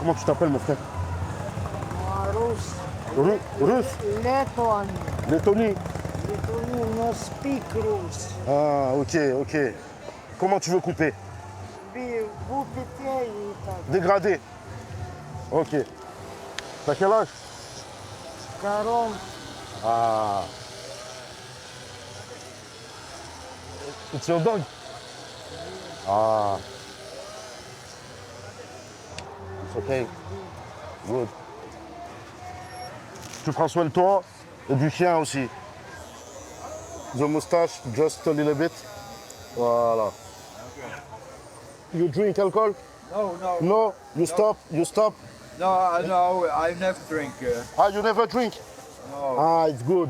comment tu t'appelles, mon frère? Russe. Russe? Letton. Lettonie? Lettonie, no speak russe. Ah, ok. Comment tu veux couper? Vous pétez, Dégradé. Ok. T'as quel âge? 40. Ah. It's your dog? Ah. It's okay. Good. Tu prends soin de toi et du chien aussi. The moustache, just a little bit. Voilà. You drink alcohol? No. No? You stop? No, I never drink. Ah, you never drink? No. Ah, it's good.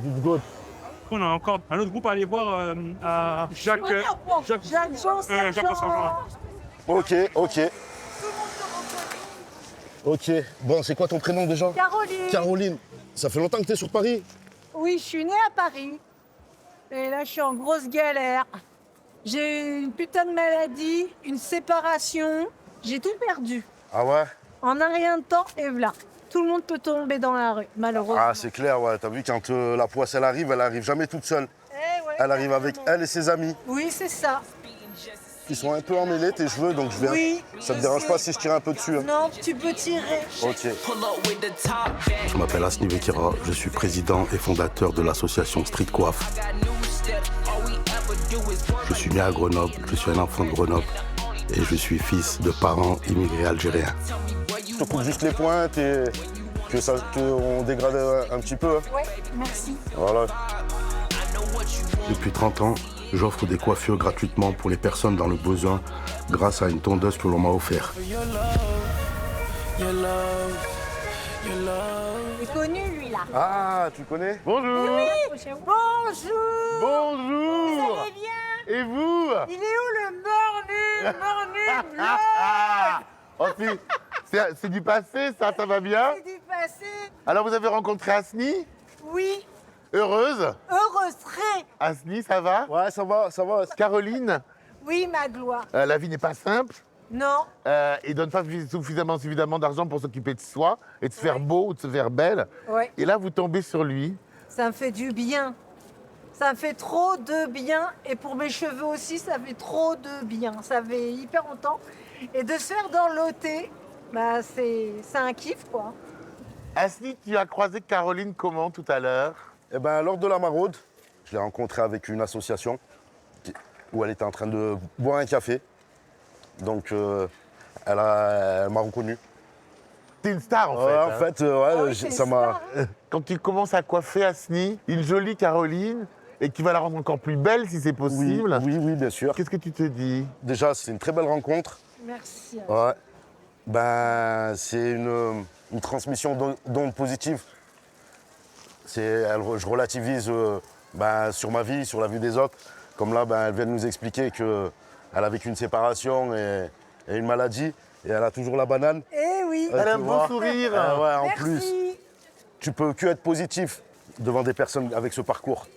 On a encore un autre groupe à aller voir à Jacques Saint-Jean. Ok. Ok. Bon, c'est quoi ton prénom déjà? Caroline. Caroline. Ça fait longtemps que t'es sur Paris? Oui, je suis née à Paris. Et là, je suis en grosse galère. J'ai une putain de maladie, une séparation. J'ai tout perdu. Ah ouais? En un rien de temps, et voilà. Tout le monde peut tomber dans la rue, malheureusement. Ah, c'est clair, ouais. T'as vu, quand la poisse, elle arrive jamais toute seule. Eh ouais, Elle arrive avec carrément. elle et ses amis. Oui, c'est ça. Ils sont un peu emmêlés, tes cheveux, donc je viens. Oui. Ça te dérange pas si je tire un peu dessus? Hein? Non, tu peux tirer. Ok. Je m'appelle Asni Vekira, je suis président et fondateur de l'association Street Coiffe. Je suis né à Grenoble, je suis un enfant de Grenoble et je suis fils de parents immigrés algériens. Je te coupe juste les pointes et qu'on dégrade un petit peu. Hein? Ouais, merci. Voilà. Depuis 30 ans, j'offre des coiffures gratuitement pour les personnes dans le besoin grâce à une tondeuse que l'on m'a offerte. Il est connu, lui, là. Ah, tu connais? Bonjour. Bonjour. Vous Bonjour. allez bien? Et vous? Il est où le morning bleu? Oh, c'est du passé, ça va bien? C'est du passé. Alors, vous avez rencontré Asni? Oui, Heureuse? heureuse, très. Asni, ça va? Ouais, ça va. Caroline, Oui, ma gloire. la vie n'est pas simple. Non, Il donne pas suffisamment d'argent pour s'occuper de soi et de se faire beau ou de se faire belle. ouais, Et là, vous tombez sur lui. ça me fait du bien. Ça me fait trop de bien. Et pour mes cheveux aussi, ça fait trop de bien. Ça fait hyper longtemps. Et de se faire dans l'OT, bah c'est un kiff, quoi. Asni, tu as croisé Caroline comment tout à l'heure? Eh ben, lors de la maraude, je l'ai rencontrée avec une association où elle était en train de boire un café. Donc, elle m'a reconnu. T'es une star, en fait. Ouais, hein. en fait, Ah oui, c'est ça m'a. Quand tu commences à coiffer Asni, une jolie Caroline, et qui va la rendre encore plus belle si c'est Oui, possible, oui, bien sûr. qu'est-ce que tu te dis? Déjà, c'est une très belle rencontre. Merci. Ouais. Ben, c'est une transmission d'ondes positives. Je relativise sur ma vie, sur la vie des autres. Comme là, elle vient de nous expliquer qu'elle a vécu une séparation et une maladie. Et elle a toujours la banane. Eh oui. Elle a un tu beau vois. sourire. Ouais, en Merci. plus, tu peux que être positif devant des personnes avec ce parcours.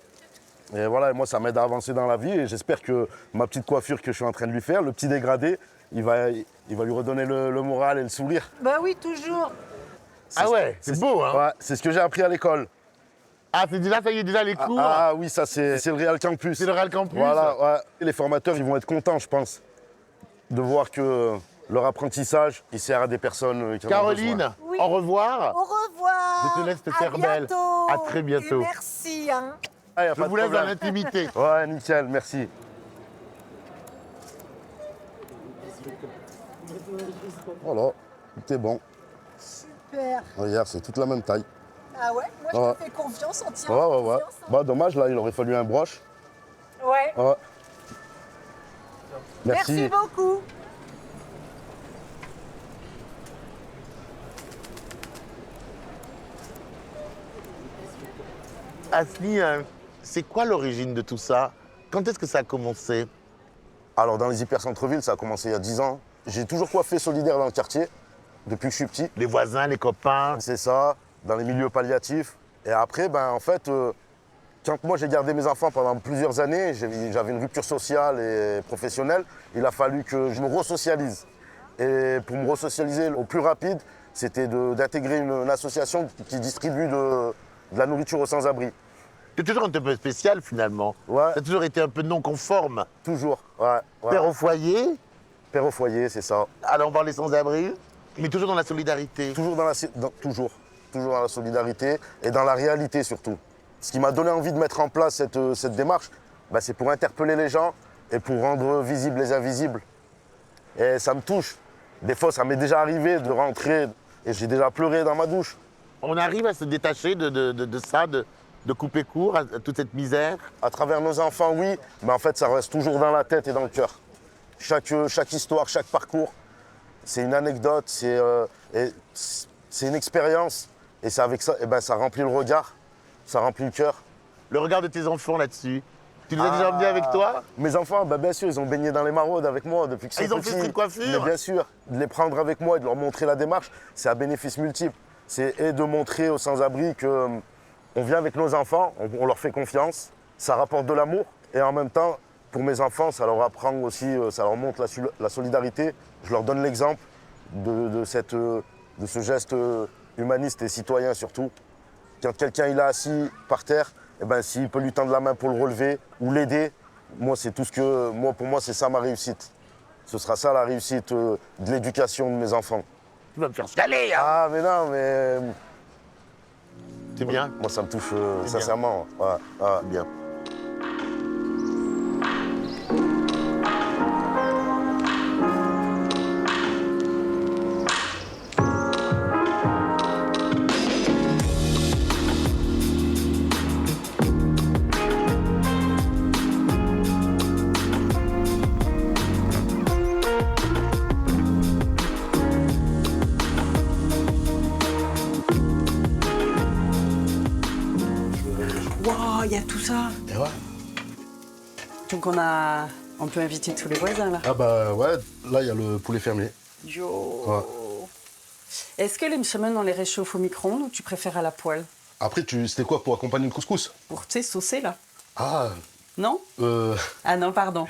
Et voilà, moi, ça m'aide à avancer dans la vie. Et j'espère que ma petite coiffure que je suis en train de lui faire, le petit dégradé, il va lui redonner le moral et le sourire. Bah oui, toujours. Ah ouais, c'est beau, hein? Ouais, c'est ce que j'ai appris à l'école. Ah, c'est déjà, ça y est, déjà les cours. Ah oui, ça c'est le Real Campus. C'est le Real Campus. Voilà, ouais. Et les formateurs, ils vont être contents, je pense, de voir que leur apprentissage, il sert à des personnes qui en ont Caroline, besoin. Oui. au revoir. Au revoir. Je te laisse te À faire belle. bientôt. À très bientôt. Et merci. Hein. Ah, y a Je pas de vous laisse dans problème. l'intimité. Ouais, nickel, merci. Voilà, tout est bon. Super. Regarde, c'est toute la même taille. Ah ouais, moi je Ouais. te fais confiance, on tient Ouais. confiance. Hein. Bah, dommage, là, il aurait fallu un broche. Ouais. Ouais. Merci beaucoup. Asni, c'est quoi l'origine de tout ça? Quand est-ce que ça a commencé? Alors, dans les hyper-centres-villes, ça a commencé il y a 10 ans. J'ai toujours coiffé solidaire dans le quartier, depuis que je suis petit. Les voisins, les copains. C'est ça, dans les milieux palliatifs. Et après, en fait, quand moi j'ai gardé mes enfants pendant plusieurs années, j'avais une rupture sociale et professionnelle, il a fallu que je me resocialise. Et pour me resocialiser au plus rapide, c'était d'intégrer une association qui distribue de la nourriture aux sans-abri. T'es toujours un peu spécial finalement. Ouais, T'as toujours été un peu non conforme. toujours. Ouais, ouais. Père au foyer, Père au foyer, c'est ça. allant voir les sans-abri, mais toujours dans la solidarité. Toujours toujours dans la solidarité et dans la réalité surtout. Ce qui m'a donné envie de mettre en place cette démarche, bah, c'est pour interpeller les gens et pour rendre visibles les invisibles. Et ça me touche. Des fois, ça m'est déjà arrivé de rentrer et j'ai déjà pleuré dans ma douche. On arrive à se détacher de ça, de couper court à toute cette misère. À travers nos enfants, oui, mais en fait, ça reste toujours dans la tête et dans le cœur. Chaque histoire, chaque parcours, c'est une anecdote, c'est une expérience. Et c'est avec ça, et ben, ça remplit le regard, ça remplit le cœur. Le regard de tes enfants là-dessus. Tu les as déjà emmenés avec toi? Mes enfants, bah, bien sûr, ils ont baigné dans les maraudes avec moi depuis que Ah, c'est ils ont fait street coiffure? Mais bien sûr, de les prendre avec moi et de leur montrer la démarche, c'est à bénéfice multiple. C'est et de montrer aux sans-abri qu'on vient avec nos enfants, on leur fait confiance, ça rapporte de l'amour. Et en même temps, pour mes enfants, ça leur apprend aussi, ça leur montre la solidarité. Je leur donne l'exemple de ce geste humaniste et citoyen surtout. Quand quelqu'un il est assis par terre, eh ben, s'il peut lui tendre la main pour le relever ou l'aider, moi, c'est tout ce que. Moi, pour moi, c'est ça ma réussite. Ce sera ça la réussite de l'éducation de mes enfants. Tu vas me faire chialer, hein. Ah, mais non, mais. C'est bien? Moi, ça me touche sincèrement. Ouais, ouais. Bien. Wow, il y a tout ça. Et ouais. Donc on peut inviter tous les voisins là. Ah bah ouais, là il y a le poulet fermier. Yo. Ouais. Est-ce que les msemen on les réchauffe au micro-ondes ou tu préfères à la poêle? Après, c'était quoi pour accompagner le couscous? Pour, tu sais, saucer là. Ah, Non? Ah non, pardon.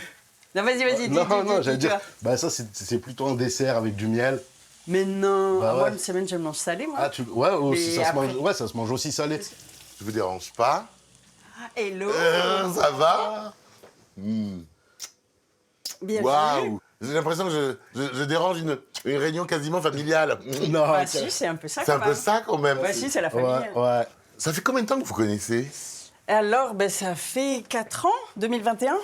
Non, vas-y, dis. non, dis, j'allais dis, dire, toi. bah ça c'est plutôt un dessert avec du miel. Mais non, Bah moi ouais. le msemen je le mange salé moi. Ah, ouais, aussi, Et ça, après- ça se mange aussi salé. Je vous dérange pas? Hello. Ça va? Bienvenue. Waouh! J'ai l'impression que je dérange une réunion quasiment familiale. Non, Bah si, c'est un peu ça C'est quand un peu même. ça quand même. Bah si, c'est la famille. ouais, ouais. Ça fait combien de temps que vous connaissez? Alors, ben, ça fait 4 ans, 2021.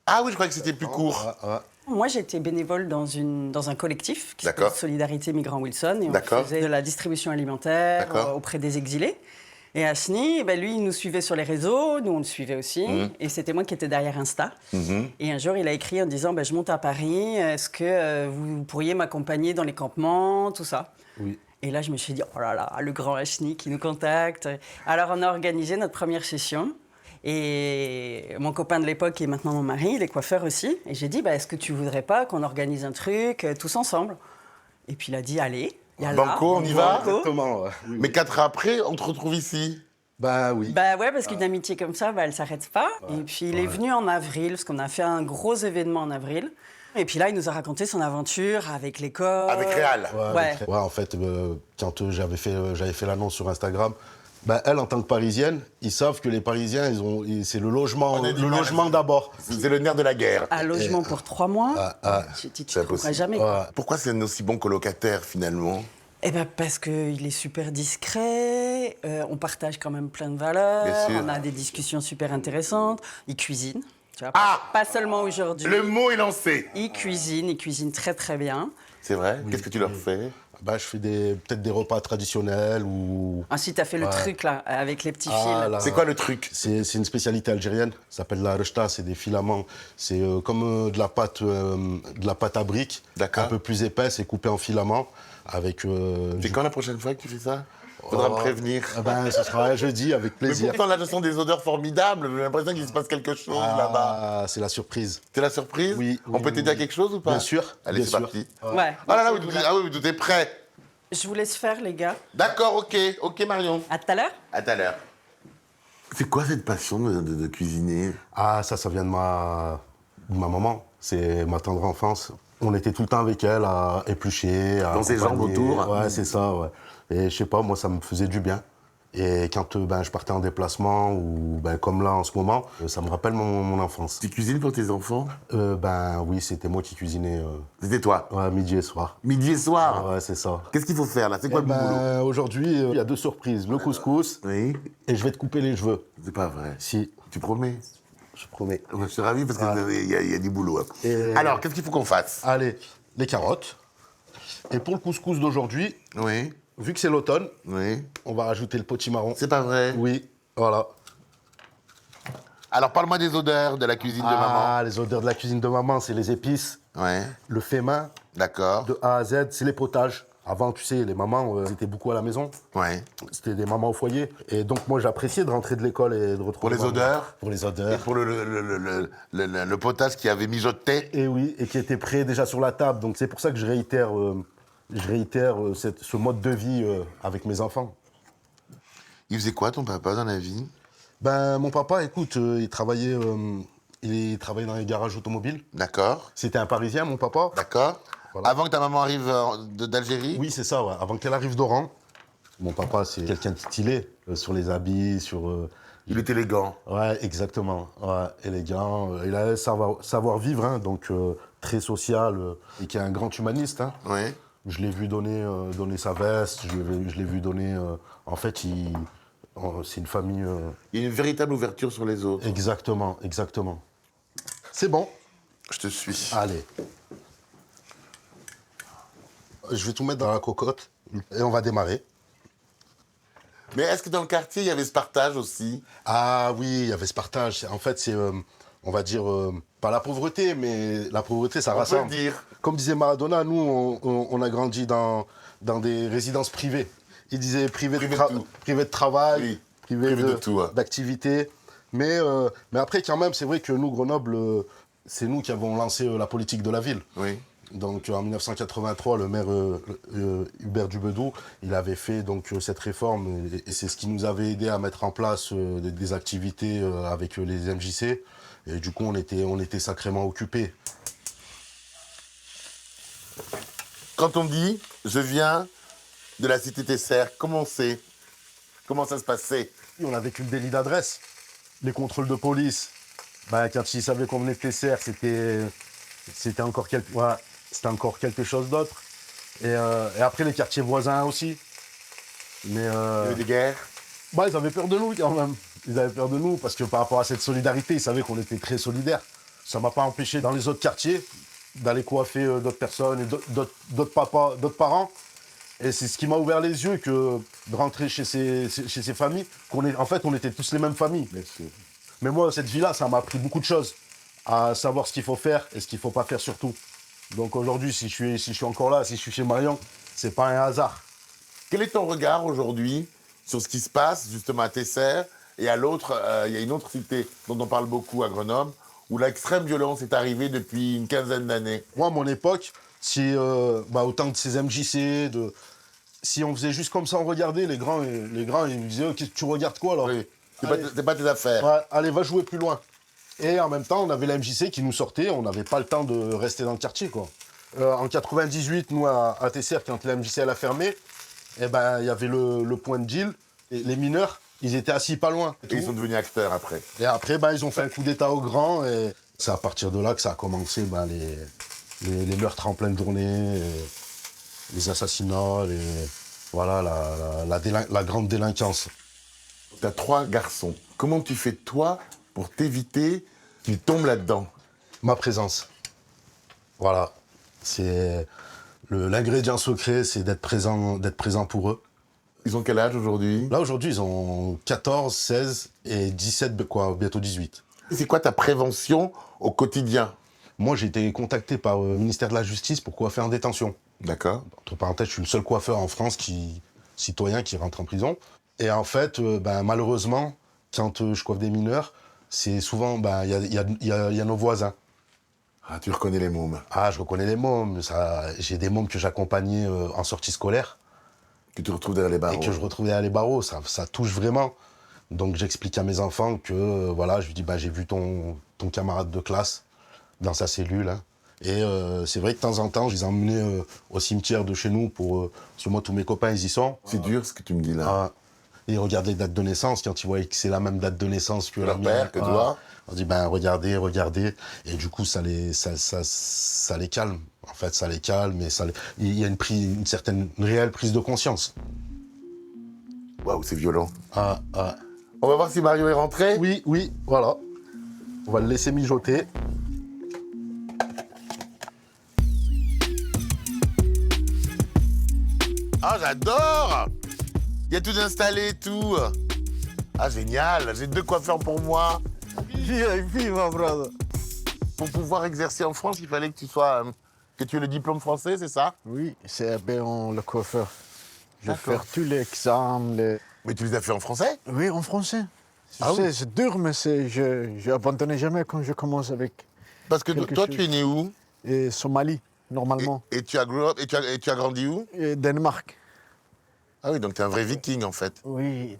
Ah oui, je croyais que c'était plus court. Ouais, ouais. Moi, j'étais bénévole dans un collectif qui s'appelle D'accord. Solidarité Migrants Wilson. Et on D'accord. faisait de la distribution alimentaire D'accord. auprès des exilés. Et Asni, ben, lui, il nous suivait sur les réseaux, nous, on le suivait aussi. Et c'était moi qui étais derrière Insta. Et un jour, il a écrit en disant ben, je monte à Paris, est-ce que vous pourriez m'accompagner dans les campements, tout ça? Oui. Et là, je me suis dit, oh là là, le grand Asni qui nous contacte. Alors, on a organisé notre première session. Et mon copain de l'époque, qui est maintenant mon mari, il est coiffeur aussi. Et j'ai dit, bah, est-ce que tu voudrais pas qu'on organise un truc tous ensemble? Et puis il a dit, allez, yalla. Banco, on y va? Banco. Exactement, ouais. Oui, Mais 4 ans après, on te retrouve ici. Bah oui. Bah ouais, parce qu'une amitié comme ça, bah, elle s'arrête pas. Et puis il est venu en avril, parce qu'on a fait un gros événement en avril. Et puis là, il nous a raconté son aventure avec l'école. Avec Réal. Ouais. Ouais, en fait, quand j'avais fait l'annonce sur Instagram, bah, elle, en tant que Parisienne, ils savent que les Parisiens, c'est le logement, On a du mal. d'abord. C'est le nerf de la guerre. Un logement pour 3 mois. Tu C'est ne trouveras impossible. jamais. Ouais. Pourquoi c'est un aussi bon colocataire finalement? Eh ben parce qu'il est super discret, on partage quand même plein de valeurs, Bien sûr. on a des discussions super intéressantes, il cuisine, tu vois, Ah pas seulement aujourd'hui. Le mot est lancé. Il cuisine très très bien. C'est vrai? Qu'est-ce que tu leur fais? Bah, je fais peut-être des repas traditionnels ou... Ensuite, tu as fait le truc là, avec les petits fils. là. C'est quoi le truc? C'est une spécialité algérienne, ça s'appelle la rechta, c'est des filaments. C'est comme de la pâte à briques, D'accord. un peu plus épaisse et coupée en filaments. Avec, C'est quand la prochaine fois que tu fais ça? Faudra me prévenir. Ben, ce sera jeudi, avec Mais plaisir. pourtant, là, je sens des odeurs formidables. J'ai l'impression qu'il se passe quelque chose là-bas. C'est la surprise. C'est la surprise? Oui, On oui, peut oui, t'aider à oui. quelque chose ou pas? Bien sûr, Allez, bien c'est sûr. parti. Ouais. Ah là là, oui, tout est prêt. Je vous laisse faire les gars. D'accord, ok Marion. À tout à l'heure. À tout à l'heure. C'est quoi cette passion de cuisiner? Ah, ça vient de ma maman. C'est ma tendre enfance. On était tout le temps avec elle à éplucher, à Dans ses jambes accompagner. autour. Ouais, c'est ça, ouais. Et je sais pas, moi, ça me faisait du bien. Et quand je partais en déplacement, ou comme là en ce moment, ça me rappelle mon enfance. Tu cuisines pour tes enfants? Oui, c'était moi qui cuisinais C'était toi? midi et soir. Midi et soir? Ouais, c'est ça. Qu'est-ce qu'il faut faire là? C'est quoi le boulot? Aujourd'hui, il y a 2 surprises. Le couscous Oui, et je vais te couper les cheveux. c'est pas vrai. Si, Tu promets? je promets. Je suis ravi parce qu'il y a du boulot. Hein. Et- Alors, qu'est-ce qu'il faut qu'on fasse? Allez, les carottes. Et pour le couscous d'aujourd'hui, Oui, vu que c'est l'automne, oui. on va rajouter le potimarron. C'est pas vrai? Oui, voilà. Alors, parle-moi des odeurs de la cuisine de maman. Les odeurs de la cuisine de maman, c'est les épices, Ouais, le fait main, d'accord. de A à Z, c'est les potages. Avant, tu sais, les mamans, elles étaient beaucoup à la maison. Ouais. C'était des mamans au foyer. Et donc, moi, j'appréciais de rentrer de l'école et de retrouver Pour les maman. odeurs? Pour les Et odeurs. pour le potage qui avait mijoté. Et oui, et qui était prêt déjà sur la table. Donc, c'est pour ça que je réitère ce mode de vie avec mes enfants. Il faisait quoi ton papa dans la vie? Mon papa, écoute, il travaillait dans les garages automobiles. D'accord, C'était un Parisien, mon papa. d'accord. Voilà. Avant que ta maman arrive d'Algérie? Oui, c'est ça, ouais. Avant qu'elle arrive d'Oran. Mon papa, c'est quelqu'un de stylé, sur les habits, sur... Il est élégant. Ouais, exactement. Ouais, élégant. Il a un savoir-vivre, hein, donc très social, et qui est un grand humaniste. Hein. Ouais. Je l'ai vu donner sa veste, je l'ai vu donner... en fait, c'est une famille... Il y a une véritable ouverture sur les autres. Exactement, exactement. C'est bon. Je te suis. Allez. Je vais tout mettre dans la cocotte et on va démarrer. Mais est-ce que dans le quartier, il y avait ce partage aussi? Ah oui, il y avait ce partage. En fait, c'est, on va dire, pas la pauvreté, mais la pauvreté, ça On peut rassemble. le dire. Comme disait Maradona, nous, on a grandi dans des résidences privées. Il disait privé Privé de de tout. privé de travail, Oui, privé privé de tout, ouais. d'activité. Mais après, quand même, c'est vrai que nous, Grenoble, c'est nous qui avons lancé la politique de la ville. Oui. Donc en 1983, le maire Hubert Dubedou, il avait fait donc cette réforme et c'est ce qui nous avait aidé à mettre en place des activités avec les MJC. Et du coup, on était sacrément occupés. Quand on dit « je viens de la cité Tesser », comment c'est? Comment ça se passait? On a vécu le délit d'adresse, les contrôles de police. Quand ils savaient qu'on venait de Tesser, c'était encore quelque chose d'autre. Et après, les quartiers voisins aussi. Mais Il y avait des guerres? ils avaient peur de nous quand même. Ils avaient peur de nous parce que par rapport à cette solidarité, ils savaient qu'on était très solidaires. Ça ne m'a pas empêché dans les autres quartiers d'aller coiffer d'autres personnes et d'autres papas, d'autres parents. Et c'est ce qui m'a ouvert les yeux que de rentrer chez ces familles. En fait, on était tous les mêmes familles. Mais moi, cette vie-là, ça m'a appris beaucoup de choses. À savoir ce qu'il faut faire et ce qu'il ne faut pas faire surtout. Donc aujourd'hui, si je suis encore là, si je suis chez Marion, c'est pas un hasard. Quel est ton regard aujourd'hui sur ce qui se passe justement à Tesser et à l'autre, il y a une autre cité dont on parle beaucoup à Grenoble, où l'extrême violence est arrivée depuis une quinzaine d'années? Moi, à mon époque, si au temps de ces MJC, si on faisait juste comme ça, on regardait, les grands ils me disaient tu regardes quoi alors? Oui. Allez. C'est pas tes affaires. Ouais, allez, va jouer plus loin. Et en même temps, on avait la MJC qui nous sortait, on n'avait pas le temps de rester dans le quartier, quoi. En 98, nous, à Tesser, quand la MJC elle a fermé, il y avait le point de deal, et les mineurs, ils étaient assis pas loin. Et ils sont devenus acteurs après. Et après, ils ont fait un coup d'état au grand, et c'est à partir de là que ça a commencé, les meurtres en pleine journée, les assassinats, voilà, la grande délinquance. Tu as 3 garçons. Comment tu fais, toi, pour t'éviter qu'ils tombent là-dedans? Ma présence. Voilà. C'est l'ingrédient secret, c'est d'être présent pour eux. Ils ont quel âge aujourd'hui? Là, aujourd'hui, ils ont 14, 16 et 17, bientôt 18. C'est quoi ta prévention au quotidien? Moi, j'ai été contacté par le ministère de la Justice pour coiffer en détention. D'accord. Entre parenthèses, je suis le seul coiffeur en France citoyen qui rentre en prison. Et en fait, malheureusement, quand je coiffe des mineurs, c'est souvent, il y a nos voisins. Ah, tu reconnais les mômes. Ah, je reconnais les mômes. J'ai des mômes que j'accompagnais en sortie scolaire. Que tu retrouves derrière les barreaux. Et que je retrouve derrière les barreaux. Ça touche vraiment. Donc j'explique à mes enfants que, je lui dis, j'ai vu ton camarade de classe dans sa cellule. Hein. Et c'est vrai que de temps en temps, je les emmenais au cimetière de chez nous parce que moi, tous mes copains, ils y sont. C'est dur ce que tu me dis là. Ah, et ils regardent les dates de naissance. Quand ils voient que c'est la même date de naissance que Leur la père, mienne, que toi. on dit, ben regardez. Et du coup, ça les calme. En fait, ça les calme et il y a une réelle prise de conscience. Waouh, c'est violent. Ah. On va voir si Mario est rentré. Oui, voilà. On va le laisser mijoter. Ah, j'adore. Il y a tout installé et tout. Ah, génial. J'ai 2 coiffeurs pour moi. VIP, my brother. Pour pouvoir exercer en France, il fallait que tu aies le diplôme français, c'est ça? Oui, c'est bien le coiffeur. Je D'accord. fais tous les examens. Mais tu les as fait en français? Oui, en français. Ah oui. C'est dur, mais je n'abandonne jamais quand je commence avec Parce que quelque toi, chose. tu es né où? Somalie, normalement. Et tu as et tu as grandi où? Et Danemark. Ah oui, donc tu es un vrai viking en fait. Oui,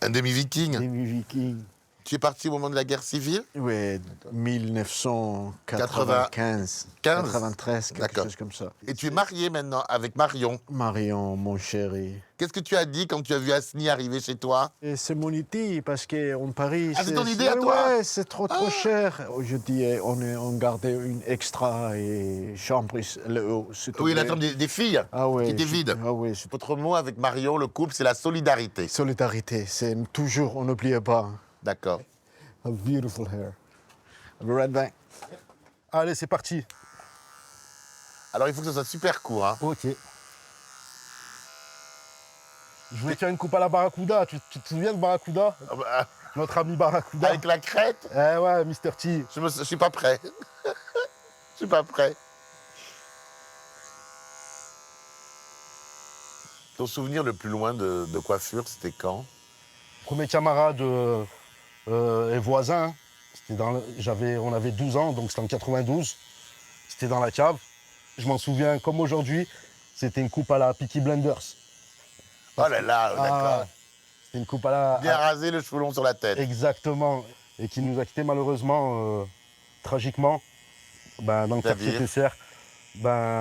Un demi-viking. demi-viking. Tu es parti au moment de la guerre civile? Oui, 1995, 93, quelque D'accord. chose comme ça. Et tu es marié maintenant avec Marion. Marion, mon chéri. Qu'est-ce que tu as dit quand tu as vu Asni arriver chez toi? Et c'est mon idée, parce qu'en Paris... Ah, c'est ton idée à toi? Ouais, c'est trop cher. Je dis, on gardait une extra et chambre, le haut, s'il te Oui, la plaît. chambre des filles Ah ouais, qui était vide. Ah ouais, c'est Votre mot avec Marion, le couple, c'est la solidarité. solidarité. C'est toujours, on n'oublie pas. D'accord. A beautiful hair. I'll be right back. Allez, c'est parti. Alors il faut que ce soit super court. Hein. Ok. Je voulais faire une coupe à la Barracuda. Tu te souviens de Barracuda? Ah bah, Notre ami Barracuda. avec la crête, Eh ouais, Mr. T. je suis pas prêt. Je suis pas prêt. Ton souvenir le plus loin de coiffure, c'était quand? Premier camarade et voisin. On avait 12 ans, donc c'était en 92. C'était dans la cave. Je m'en souviens comme aujourd'hui. C'était une coupe à la Peaky Blinders. Oh là là, d'accord. C'était une coupe à la... Bien rasé, le cheveu long sur la tête. Exactement. Et qui nous a quittés malheureusement, tragiquement, dans le quartier C'est-à-dire Tesser.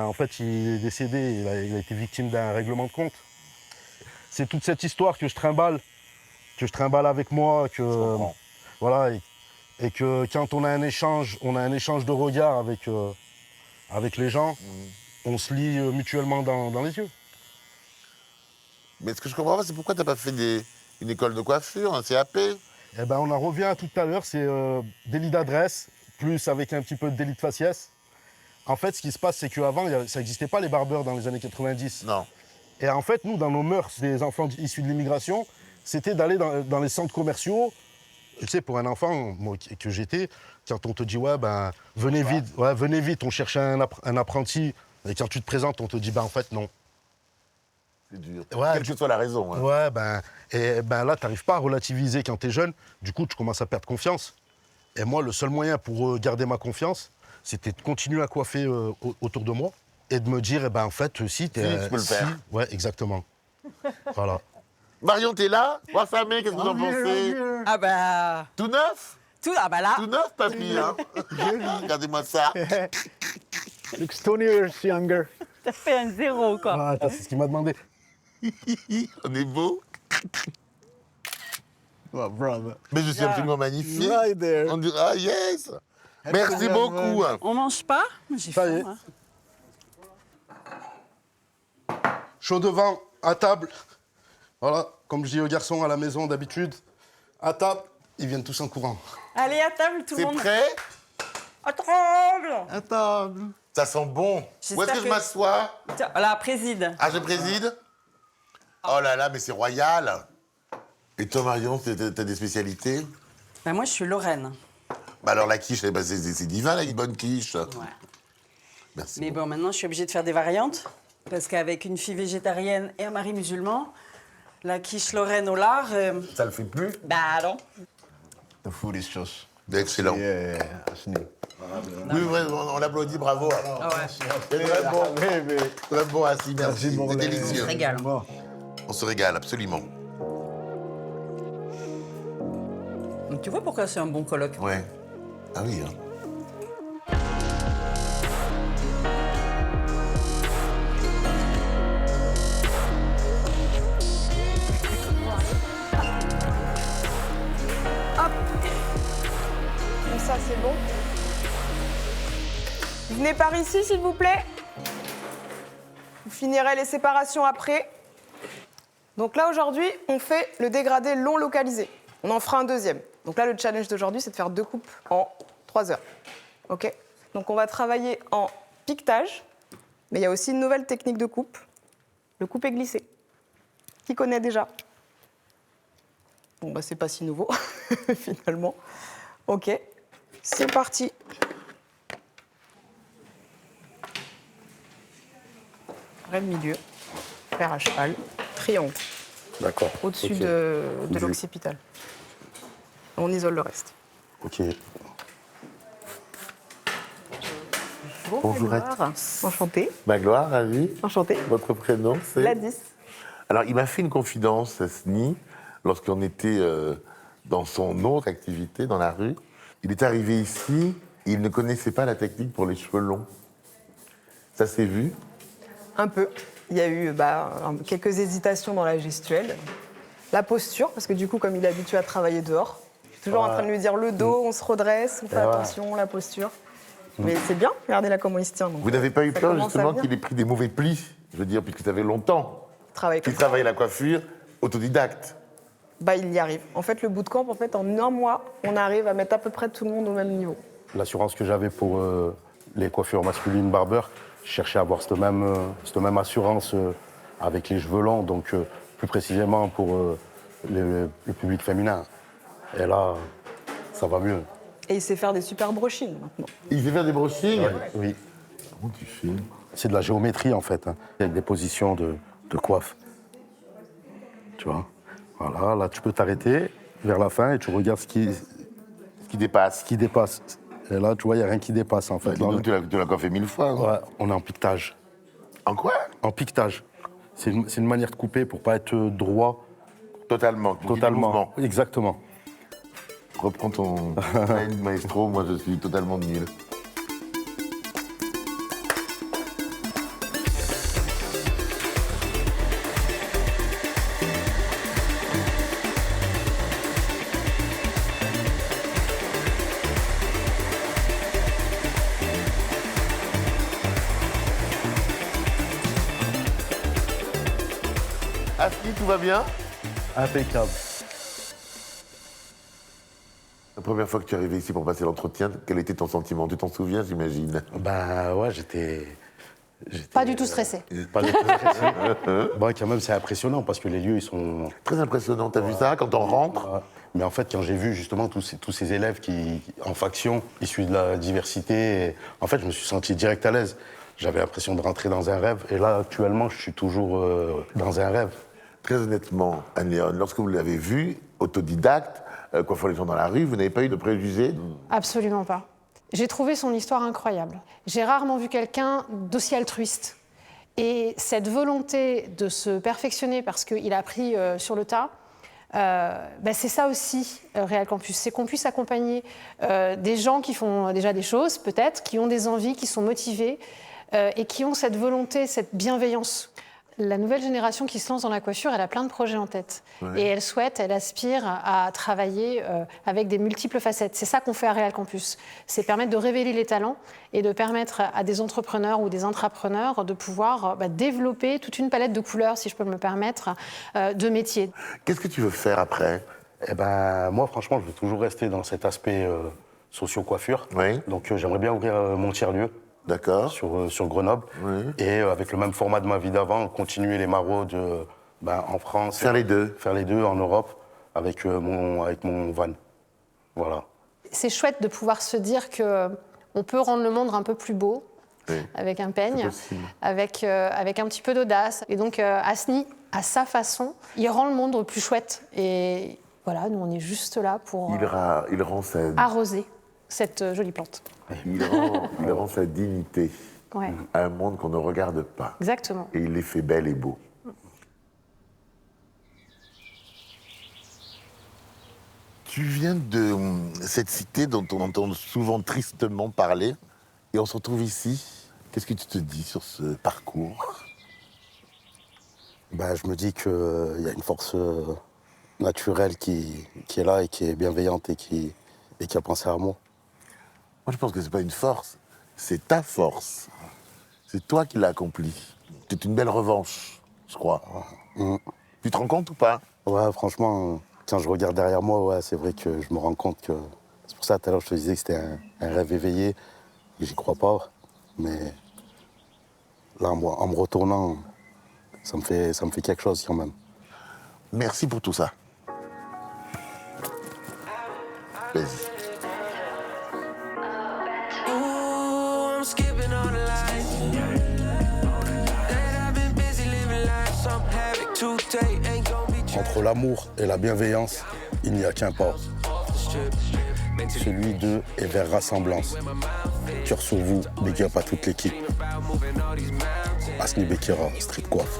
En fait, il est décédé, il a été victime d'un règlement de compte. C'est toute cette histoire que je trimballe avec moi, voilà, et que quand on a un échange de regards avec les gens, on se lie mutuellement dans les yeux. Mais ce que je comprends pas, c'est pourquoi t'as pas fait une école de coiffure, un CAP? Eh ben, on en revient à tout à l'heure, c'est délit d'adresse, plus avec un petit peu de délit de faciès. En fait, ce qui se passe, c'est qu'avant, ça n'existait pas les barbeurs dans les années 90. Non. Et en fait, nous, dans nos mœurs, des enfants issus de l'immigration, c'était d'aller dans les centres commerciaux. Tu sais, pour un enfant, moi, que j'étais, quand on te dit, venez vite, on cherche un apprenti. Et quand tu te présentes, on te dit, en fait, non. C'est dur. Ouais, Quelle que soit la raison. Hein. Ouais, là, tu n'arrives pas à relativiser quand tu es jeune. Du coup, tu commences à perdre confiance. Et moi, le seul moyen pour garder ma confiance, c'était de continuer à coiffer autour de moi et de me dire, en fait, si tu tu peux le faire. Ouais, exactement. Voilà. Marion, t'es là? Wassamé, qu'est-ce que vous en pensez? Ah bah... Tout neuf? Ah bah là... Tout neuf, papy, hein? Regardez-moi ça. Looks 20 years younger. T'as fait un 0, quoi. Ah, attends, c'est ce qu'il m'a demandé. On est beau. Oh, brother. Mais je suis absolument magnifique. Right there. On dirait, ah yes. Merci beaucoup. Hein. On mange pas? J'ai Ça y est. faim, moi. Chaud devant, à table. Voilà, comme je dis aux garçons à la maison d'habitude, à table, ils viennent tous en courant. Allez, à table, tout le C'est monde. prêt? À table. Attends. Ça sent bon. J'espère Où est-ce que je que- m'assois? Tiens, là, préside. Ah, je préside? Oh là là, mais c'est royal. Et toi, Marion, t'as des spécialités? Bah, moi, je suis Lorraine. Bah alors la quiche, c'est divin, là, une bonne quiche. Ouais. Merci. Mais bon, maintenant, je suis obligée de faire des variantes. Parce qu'avec une fille végétarienne et un mari musulman, la quiche Lorraine au lard... Ça le fait plus? Bah non. The food is just... Excellent. Yeah, Asni. Oui, vraiment, on l'applaudit, bravo. Ah ouais. C'est très bon. Baby. Très bon, Assis, merci. Merci pour C'est les- délicieux. Régale. On se régale, absolument. Donc, tu vois pourquoi c'est un bon colloque? Ouais. Ah oui, hein. ça c'est bon. Venez par ici, s'il vous plaît. Vous finirez les séparations après. Donc là, aujourd'hui, on fait le dégradé long localisé. On en fera un deuxième. Donc là, le challenge d'aujourd'hui, c'est de faire 2 coupes en 3 heures. OK? Donc on va travailler en piquetage, mais il y a aussi une nouvelle technique de coupe, le coupé glissé. Qui connaît déjà? Bon, bah c'est pas si nouveau, finalement. OK, c'est parti. Rêve milieu, fer à cheval, triangle, D'accord. au-dessus Ok. de l'occipital. On isole le reste. Ok. Bonjour à tous. Enchantée. Magloire, ravi. Enchantée. Votre prénom, c'est Gladys. Alors, il m'a fait une confidence, Asni, lorsqu'on était dans son autre activité, dans la rue. Il est arrivé ici, il ne connaissait pas la technique pour les cheveux longs. Ça s'est vu? Un peu. Il y a eu quelques hésitations dans la gestuelle. La posture, parce que du coup, comme il est habitué à travailler dehors, je suis toujours en train de lui dire le dos, on se redresse, on fait attention, la posture. Mais c'est bien, regardez là comment il se tient. Donc, Vous n'avez pas eu ça peur commence à justement venir. qu'il ait pris des mauvais plis? Je veux dire, puisque ça fait longtemps Travaille qu'il comme ça. travaille la coiffure, autodidacte. Bah, il y arrive. En fait, le bootcamp, en fait, en un mois, on arrive à mettre à peu près tout le monde au même niveau. L'assurance que j'avais pour les coiffures masculines barbeurs, je cherchais à avoir cette même assurance avec les cheveux longs, donc plus précisément pour le public féminin. Et là, ça va mieux. Et il sait faire des super brochines maintenant. Il sait faire des brochings? Oui. Comment tu fais? C'est de la géométrie en fait, hein, avec des positions de coiffe. Tu vois? Voilà, là tu peux t'arrêter vers la fin et tu regardes ce qui dépasse. Et là, tu vois, il n'y a rien qui dépasse en fait. Là, Donc, tu l'as coiffé 1000 fois. Quoi. ouais, on est en piquetage. En quoi? En piquetage. C'est une manière de couper pour pas être droit. Totalement. Totalement. Exactement. Reprends ton line, maestro, moi je suis totalement nul. Asni, tout va bien? Impeccable. La première fois que tu es arrivé ici pour passer l'entretien, quel était ton sentiment? Tu t'en souviens, j'imagine? Bah ouais, j'étais Pas du tout stressé. pas du tout stressé. Bon, quand même, c'est impressionnant parce que les lieux, ils sont. Très impressionnant. T'as vu ça quand on rentre? Ouais. Mais en fait, quand j'ai vu justement tous ces élèves en faction, issus de la diversité, en fait, je me suis senti direct à l'aise. J'avais l'impression de rentrer dans un rêve. Et là, actuellement, je suis toujours dans un rêve. Très honnêtement, Anne-Léone, lorsque vous l'avez vu, autodidacte, coiffant les gens dans la rue, vous n'avez pas eu de préjugés? Absolument pas. J'ai trouvé son histoire incroyable. J'ai rarement vu quelqu'un d'aussi altruiste. Et cette volonté de se perfectionner parce qu'il a appris sur le tas, c'est ça aussi, Réal Campus. C'est qu'on puisse accompagner des gens qui font déjà des choses, peut-être, qui ont des envies, qui sont motivés et qui ont cette volonté, cette bienveillance. La nouvelle génération qui se lance dans la coiffure, elle a plein de projets en tête. Ouais. Et elle aspire à travailler avec des multiples facettes. C'est ça qu'on fait à Réal Campus. C'est permettre de révéler les talents et de permettre à des entrepreneurs ou des intrapreneurs de pouvoir développer toute une palette de couleurs, si je peux me le permettre, de métiers. Qu'est-ce que tu veux faire après? Eh ben, moi, franchement, je veux toujours rester dans cet aspect socio-coiffure. Oui. Donc, j'aimerais bien ouvrir mon tiers-lieu. D'accord. Sur Grenoble. Oui. Et avec le même format de ma vie d'avant, continuer les maraudes en France. Faire les deux. Faire les deux en Europe avec mon van. Voilà. C'est chouette de pouvoir se dire qu'on peut rendre le monde un peu plus beau, Oui. avec un C'est peigne, possible. avec un petit peu d'audace. Et donc, Asni, à sa façon, il rend le monde plus chouette. Et voilà, nous, on est juste là pour Il rend sa, arroser cette jolie plante. il rend sa dignité Ouais, à un monde qu'on ne regarde pas. exactement. Et il les fait belles et beaux. Tu viens de cette cité dont on entend souvent tristement parler, et on se retrouve ici. Qu'est-ce que tu te dis sur ce parcours? Je me dis qu'il y a une force naturelle qui est là et qui est bienveillante et qui a pensé à moi. Moi, je pense que c'est pas une force, c'est ta force. C'est toi qui l'as accompli. C'est une belle revanche, je crois. Tu te rends compte ou pas? Ouais, franchement, quand je regarde derrière moi, ouais, c'est vrai que je me rends compte que... C'est pour ça, tout à l'heure, je te disais que c'était un rêve éveillé. Et j'y crois pas. Mais là, moi, en me retournant, ça me fait quelque chose quand même. Merci pour tout ça. Vas-y. Entre l'amour et la bienveillance, il n'y a qu'un port. Celui d'eux est vers Rassemblance. Cœur sur vous, big up à toute l'équipe. Asni Bekira, Street Coiffe.